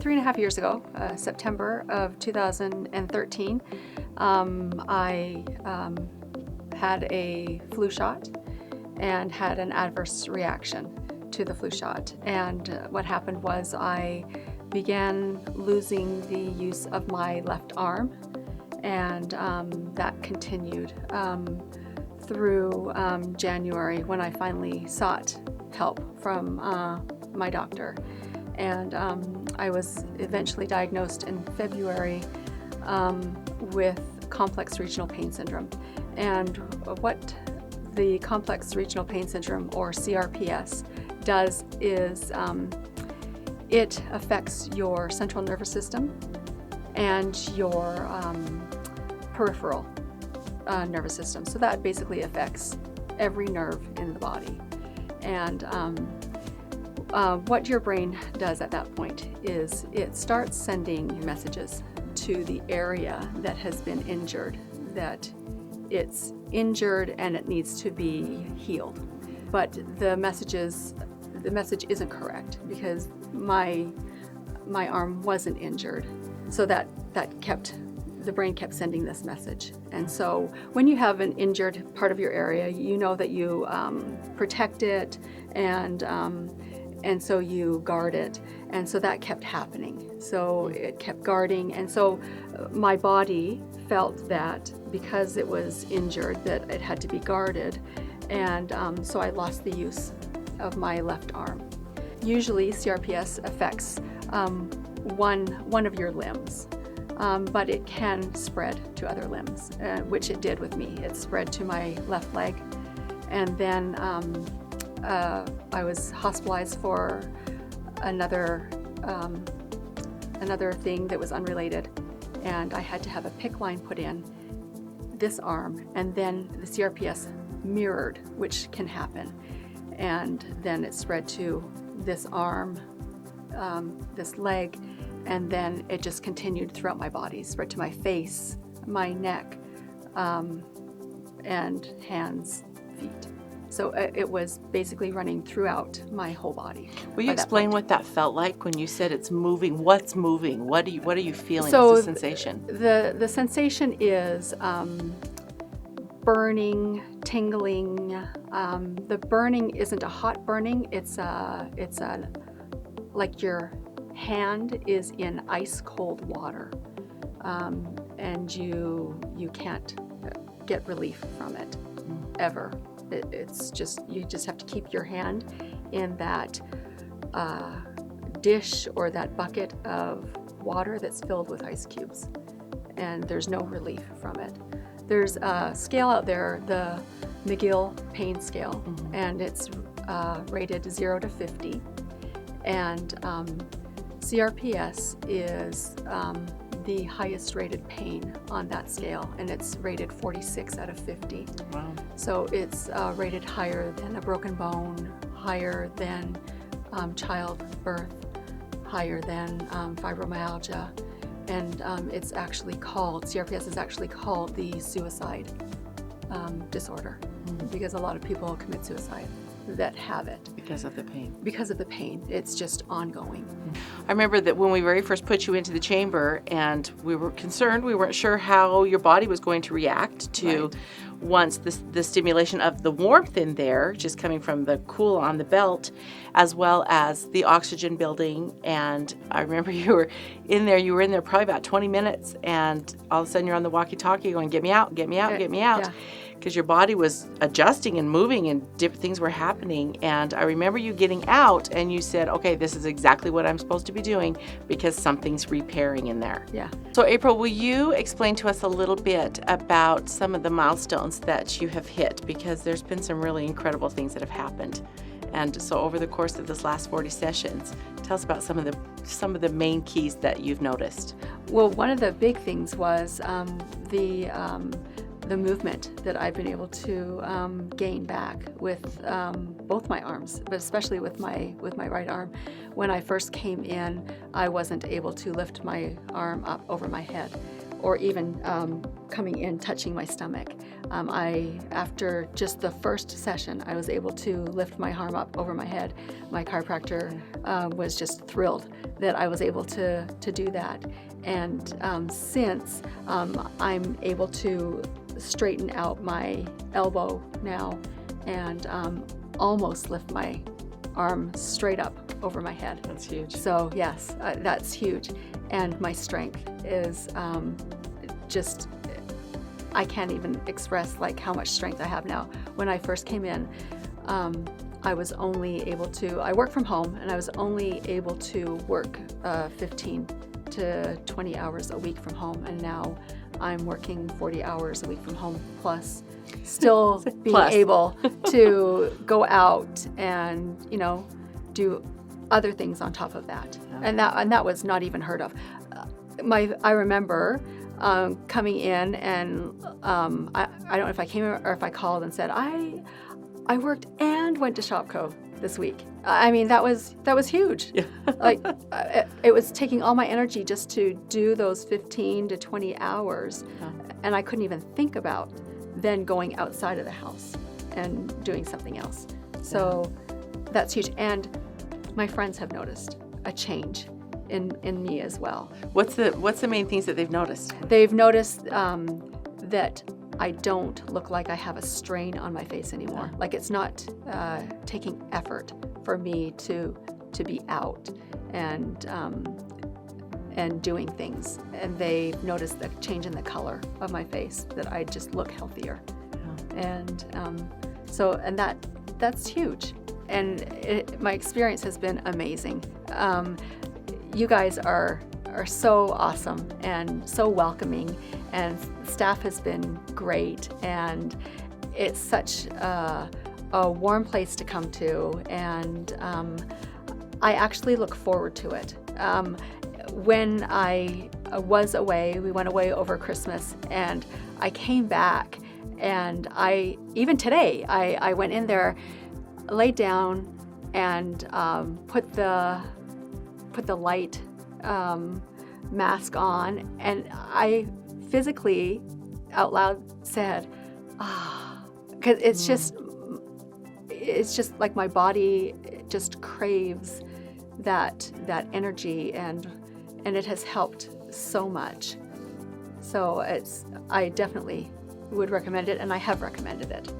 3.5 years ago, September of 2013, I had a flu shot and had an adverse reaction to the flu shot. And what happened was I began losing the use of my left arm, and that continued through January, when I finally sought help from my doctor. And I was eventually diagnosed in February with complex regional pain syndrome. And what the complex regional pain syndrome, or CRPS, does is it affects your central nervous system and your peripheral nervous system. So that basically affects every nerve in the body. And what your brain does at that point is it starts sending messages to the area that has been injured, that it's injured and it needs to be healed. But the message isn't correct, because my arm wasn't injured. So that the brain kept sending this message. And so when you have an injured part of your area, you know that you protect it, and so you guard it. And so that kept happening. So it kept guarding. And so my body felt that because it was injured, that it had to be guarded. And so I lost the use of my left arm. Usually CRPS affects one of your limbs, but it can spread to other limbs, which it did with me. It spread to my left leg. And then I was hospitalized for another thing that was unrelated, and I had to have a PICC line put in this arm, and then the CRPS mirrored, which can happen, and then it spread to this arm, this leg, and then it just continued throughout my body, spread to my face, my neck, and hands, feet. So it was basically running throughout my whole body. Will you explain what that felt like when you said it's moving? What's moving? What are you feeling? So What's the sensation? The sensation is burning, tingling. The burning isn't a hot burning. It's like your hand is in ice cold water, and you can't get relief from it ever. It's just, you just have to keep your hand in that dish or that bucket of water that's filled with ice cubes, and there's no relief from it. There's a scale out there, the McGill pain scale, and it's rated 0 to 50, and CRPS is the highest rated pain on that scale, and it's rated 46 out of 50. Wow. So it's rated higher than a broken bone, higher than childbirth, higher than fibromyalgia, and it's actually called, CRPS is actually called the suicide disorder, because a lot of people commit suicide that have it. Because of the pain. Because of the pain. It's just ongoing. I remember that when we very first put you into the chamber, and we were concerned, we weren't sure how your body was going to react to once the stimulation of the warmth in there, just coming from the cool on the belt, as well as the oxygen building. And I remember you were in there probably about 20 minutes, and all of a sudden you're on the walkie-talkie going, get me out, get me out, get me out. Yeah. Because your body was adjusting and moving and different things were happening. And I remember you getting out and you said, okay, this is exactly what I'm supposed to be doing, because something's repairing in there. Yeah. So April, will you explain to us a little bit about some of the milestones that you have hit? Because there's been some really incredible things that have happened. And so over the course of this last 40 sessions, tell us about some of the main keys that you've noticed. Well, one of the big things was the movement that I've been able to gain back with both my arms, but especially with my right arm. When I first came in, I wasn't able to lift my arm up over my head or even coming in, touching my stomach. After just the first session, I was able to lift my arm up over my head. My chiropractor was just thrilled that I was able to do that. And since I'm able to straighten out my elbow now and almost lift my arm straight up over my head. That's huge. So yes, that's huge. And my strength is just, I can't even express like how much strength I have now. When I first came in, I was only able to, I work from home, and I was only able to work 15 to 20 hours a week from home, and now I'm working 40 hours a week from home, plus still being able to go out and, you know, do other things on top of that. Yeah. And that was not even heard of. I remember coming in, and I don't know if I came or if I called and said I worked and went to Shopco this week. I mean, that was huge. Yeah. Like it was taking all my energy just to do those 15 to 20 hours, and I couldn't even think about then going outside of the house and doing something else. So that's huge. And my friends have noticed a change in me as well. What's the main things that they've noticed? They've noticed that I don't look like I have a strain on my face anymore. Like it's not taking effort for me to be out and doing things. And they noticed the change in the color of my face, that I just look healthier. Yeah. And that's huge. And my experience has been amazing. You guys are so awesome and so welcoming, and staff has been great, and it's such a warm place to come to, and I actually look forward to it. When I was away, we went away over Christmas, and I came back, and even today, I went in there, laid down, and put the light mask on, and I physically out loud said, because it's just like my body just craves that energy, and it has helped so much. So I definitely would recommend it, and I have recommended it.